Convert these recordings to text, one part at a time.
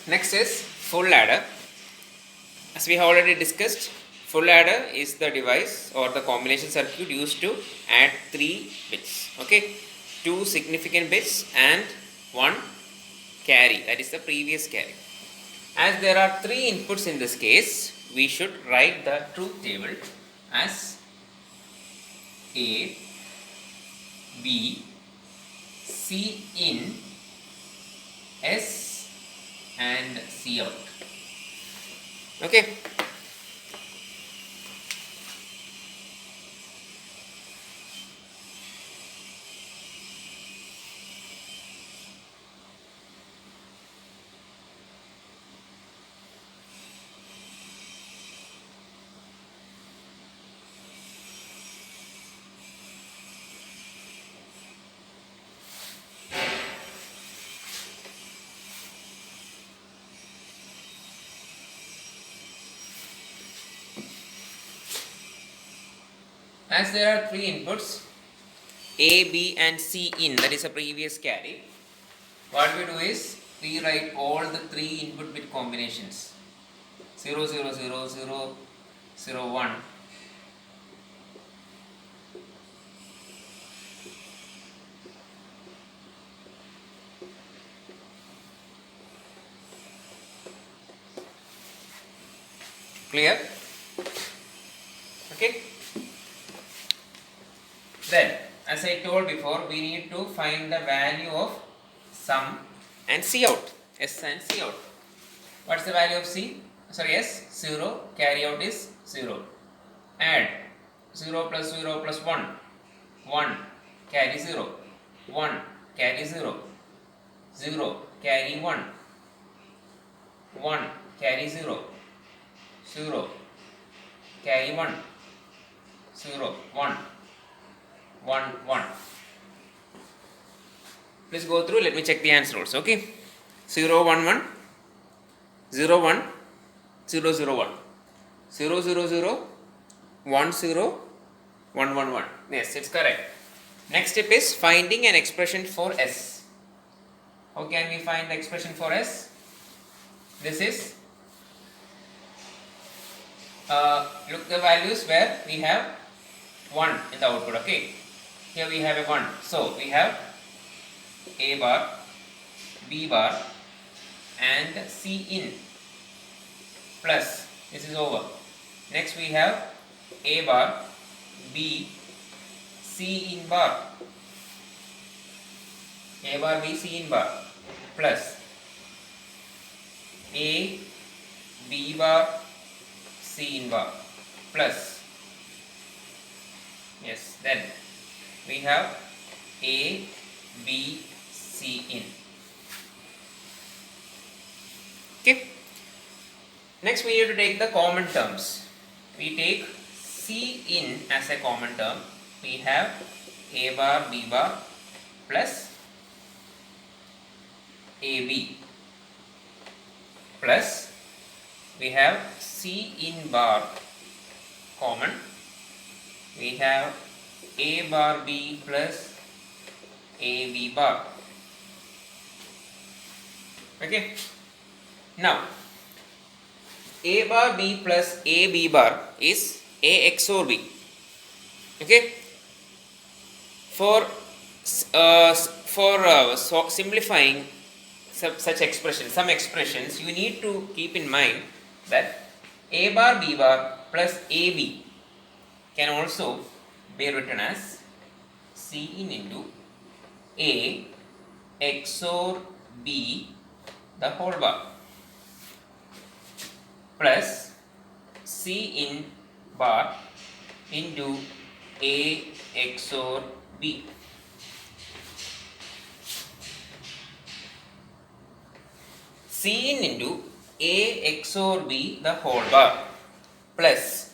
Next is full adder. As we have already discussed, full adder is the device or the combination circuit used to add 3 bits. Okay, 2 significant bits and 1 carry, that is the previous carry. As there are 3 inputs in this case, we should write the truth table as A, B, C in, S and C out. Okay. As there are 3 inputs A, B and C in, that is a previous carry, what we do is we write all the 3 input bit combinations 0, 0, 0, 0, 0, 1. Clear? Okay. Then, as I told before, we need to find the value of sum and C out. S and C out. What's the value of C? Sorry, S, 0. Carry out is 0. Add 0 plus 0 plus 1. 1. Carry 0. 1. Carry 0. 0. Carry 1. 1. Carry 0. 0. Carry 1. 0. 1. 1, 1. Please go through, let me check the answer also, okay? 0, 1, 1, 0, 1, 0, 0, 1, 0, 0, 0, 1, 0, 1, 1, 1. Yes, it's correct. Next step is finding an expression for S. How can we find the expression for S? This is, look the values where we have 1 in the output, okay? Here we have a 1. So, we have A bar, B bar and C in plus, this is over. Next we have A bar, B, C in bar, A bar, B, C in bar plus A, B bar, C in bar plus, yes, then we have A, B, C in. Okay. Next we need to take the common terms. We take C in as a common term. We have A bar, B bar plus AB plus we have C in bar common. We have A bar B plus AB bar. Okay. Now, A bar B plus AB bar is A XOR B. Okay. For simplifying such expressions, some expressions, you need to keep in mind that A bar B bar plus AB can also be written as C in into A XOR B the whole bar plus C in bar into A XOR B. C in into A XOR B the whole bar plus,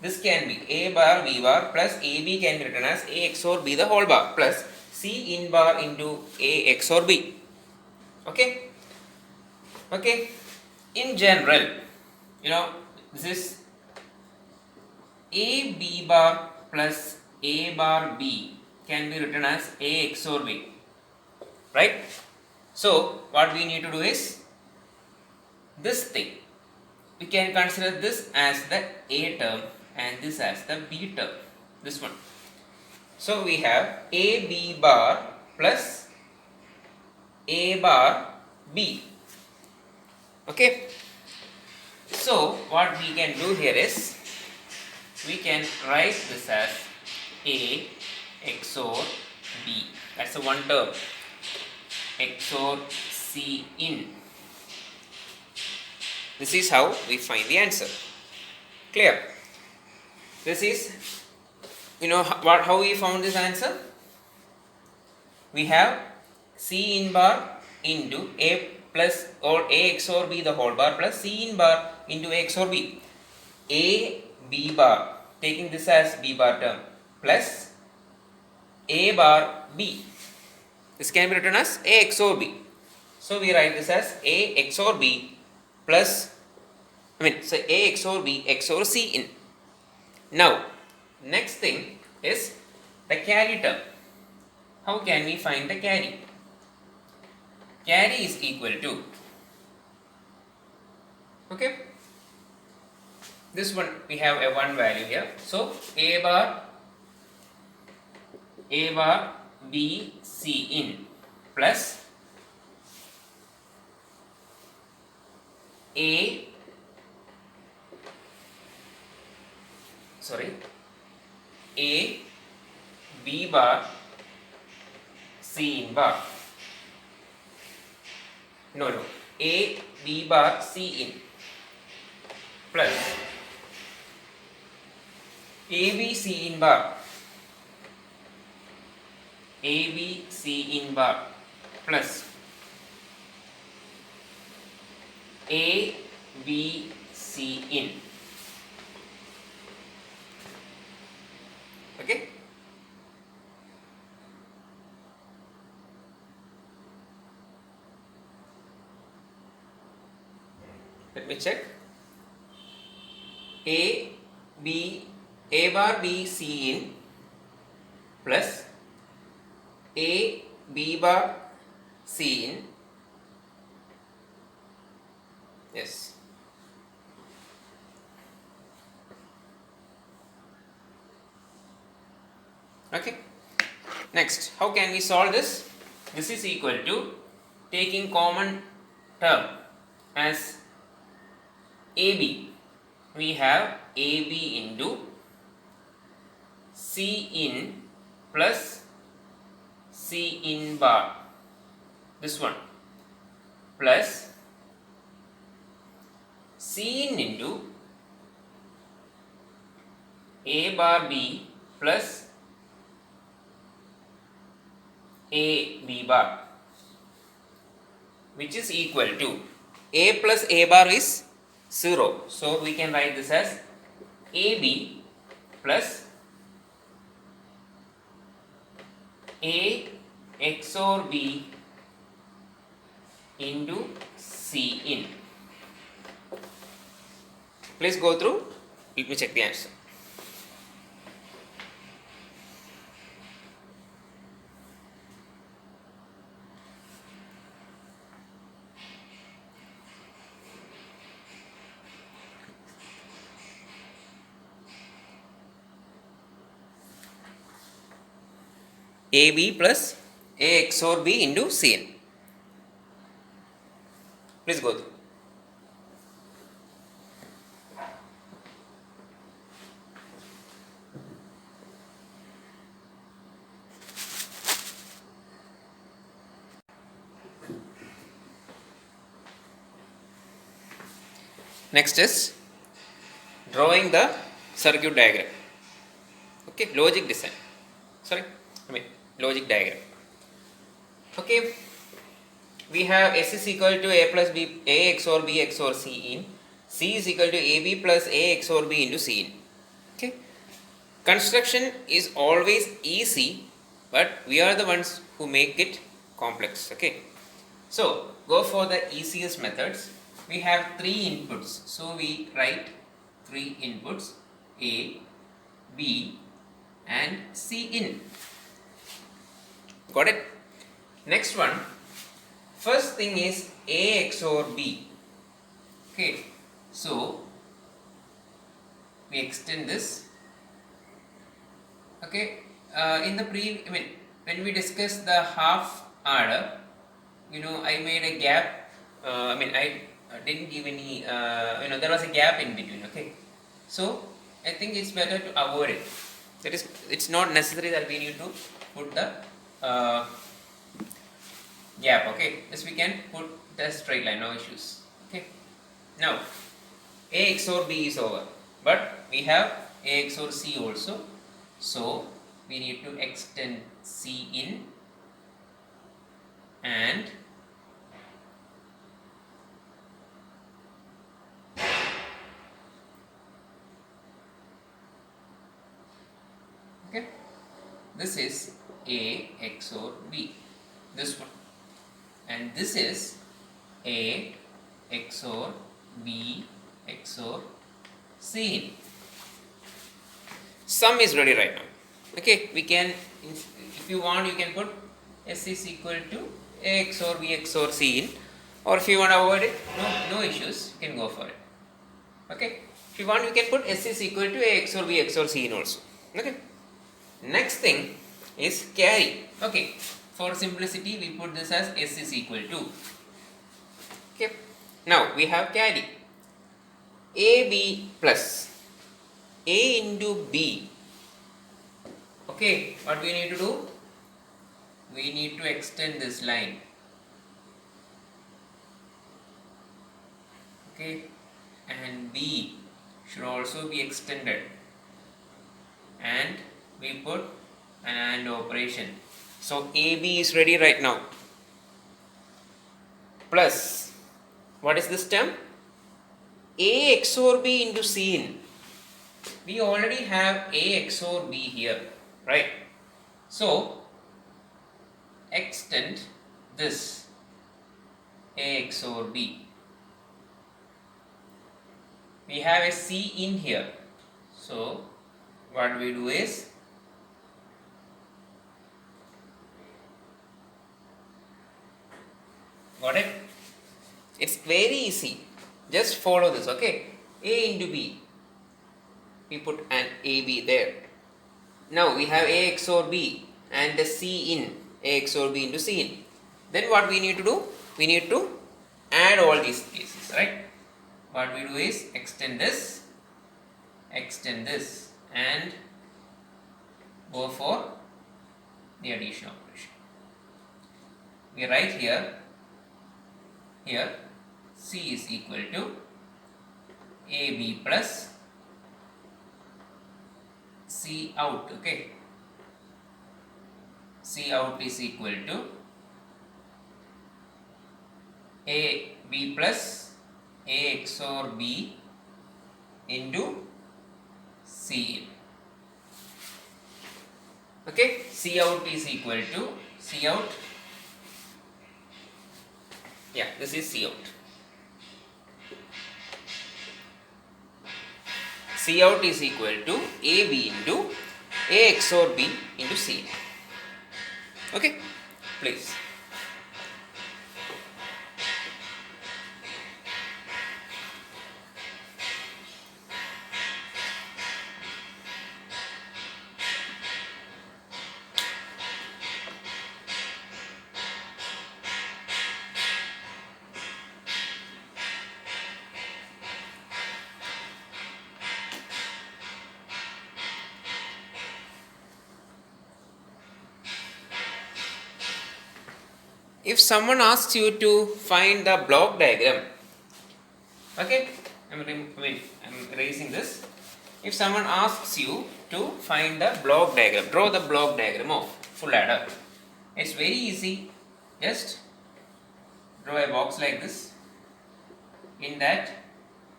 this can be A bar B bar plus AB can be written as A XOR B the whole bar plus C in bar into A XOR B. Okay. Okay. In general, this is A B bar plus A bar B can be written as A XOR B. Right? So, what we need to do is this thing. We can consider this as the A term and this as the B term. This one. So we have A B bar plus A bar B. Okay. So what we can do here is we can write this as A XOR B. That's the one term. XOR C in. This is how we find the answer. Clear? This is, how we found this answer? We have C in bar into A plus or A XOR B the whole bar plus C in bar into A XOR B. A B bar, taking this as B bar term, plus A bar B. This can be written as A XOR B. So we write this as A XOR B plus, A XOR B XOR C in. Now, next thing is the carry term. How can we find the carry? Carry is equal to, okay, this one we have a one value here. So A bar B C in plus A B bar C in bar. A B bar C in plus A B C in bar. A B C in bar plus A B C in. Okay. Let me check. A bar B C in plus A B bar C in. Yes. Okay. Next, how can we solve this? This is equal to taking common term as AB. We have AB into C in plus C in bar. This one plus C in into A bar B plus A B bar, which is equal to A plus A bar is 0. So we can write this as AB plus A XOR B into C in. Please go through. Let me check the answer. AB plus A XOR B into Cn. Please go through. Next is drawing the circuit diagram. Okay, logic design. Logic diagram. Okay, we have S is equal to A plus B, A XOR B XOR C in. C is equal to AB plus A XOR B into C in. Okay, construction is always easy, but we are the ones who make it complex. Okay, so go for the easiest methods. We have 3 inputs, so we write 3 inputs A, B and C in. Got it? Next one, first thing is A XOR B. Okay, so we extend this. Okay, when we discussed the half order, I made a gap. I didn't give any. There was a gap in between. Okay, so I think it's better to avoid it. That is, it's not necessary that we need to put the gap. Okay, just we can put the straight line, no issues. Okay, now A XOR B is over, but we have A XOR C also, so we need to extend C in and okay, this is A XOR B, this one, and this is A XOR B XOR C. Sum is ready right now. Okay, we can, if you want, you can put S is equal to A XOR B XOR C in, or if you want to avoid it, no issues, you can go for it. Okay, if you want, you can put S is equal to A XOR B XOR C in also. Okay, next thing is carry. Okay, for simplicity, we put this as S is equal to. Okay, now we have carry. AB plus A into B. Okay, what we need to do? We need to extend this line. Okay, and B should also be extended, and we put an AND operation. So AB is ready right now. Plus, what is this term? A XOR B into C in. We already have A XOR B here, right? So extend this A XOR B. We have a C in here. So what we do is got it? It's very easy. Just follow this, okay? A into B. We put an AB there. Now we have A XOR B and the C in. A XOR B into C in. Then what we need to do? We need to add all these cases, right? What we do is extend this, and go for the addition operation. We write here C is equal to AB plus C out. Okay, C out is equal to AB plus A XOR B into C in. Okay, C out is equal to C out. Yeah, this is C out. C out is equal to AB into A XOR B into C. Okay, please. If someone asks you to find the block diagram, okay, I'm erasing this. If someone asks you to find the block diagram, draw the block diagram of full adder. It's very easy. Just draw a box like this. In that,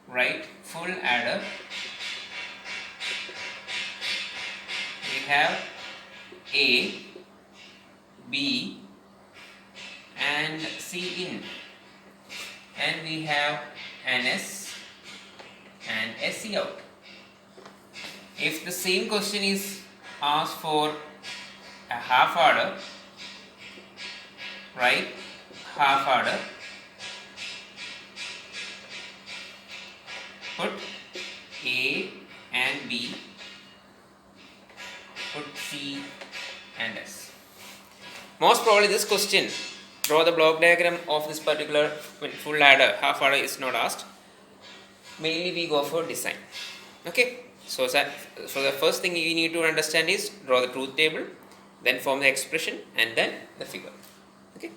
write full adder. We have A, B, and C in, and we have an S and a C out. If the same question is asked for a half order, write half order, put A and B, put C and S. Most probably this question, draw the block diagram of this particular full adder, half adder is not asked. Mainly we go for design. Okay. So the first thing you need to understand is draw the truth table, then form the expression and then the figure. Okay.